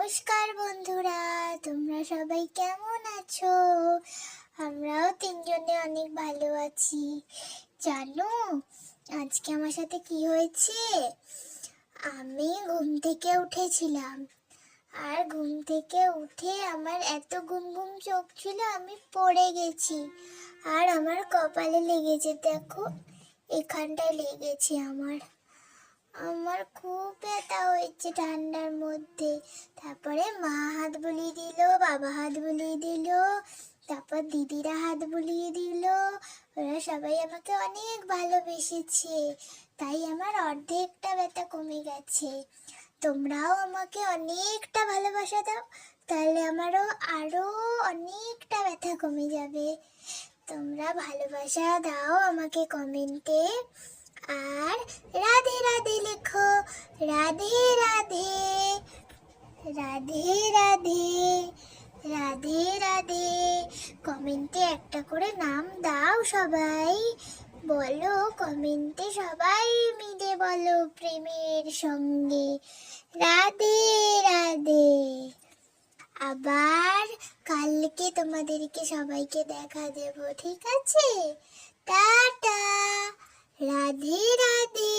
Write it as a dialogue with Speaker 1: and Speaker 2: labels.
Speaker 1: নমস্কার বন্ধুরা, তোমরা সবাই কেমন আছো? আমরাও তিনজনে অনেক ভালো আছি। জানো আজকে আমার সাথে কি হয়েছে? আমি ঘুম থেকে উঠেছিলাম, আর ঘুম থেকে উঠে আমার এত ঘুম ঘুম চোখ ছিল, আমি পড়ে গেছি। আর আমার কপালে লেগেছে, দেখো এখানটায় লেগেছে। আমার আমার খুব ব্যথা হয়েছে ঠান্ডার মধ্যে। তারপরে মা হাত বুলিয়ে দিল, বাবা হাত বুলিয়ে দিল, তারপর দিদিরা হাত বুলিয়ে দিল। ওরা সবাই আমাকে অনেক ভালোবেসেছে, তাই আমার অর্ধেকটা ব্যথা কমে গেছে। তোমরাও আমাকে অনেকটা ভালোবাসা দাও, তাহলে আমারও আরো অনেকটা ব্যথা কমে যাবে। তোমরা ভালোবাসা দাও আমাকে কমেন্টে, আর রাধে রাধে লেখো। রাধে রাধে, রাধে রাধে, রাধে রাধে। কমেন্টে একটা করে নাম দাও সবাই, বলো কমেন্টে সবাই মিলে বলো প্রেমের সঙ্গে রাধে রাধে। আবার কালকে তোমাদেরকে সবাইকে দেখা দেব, ঠিক আছে? টাটা, রাধে রাধে।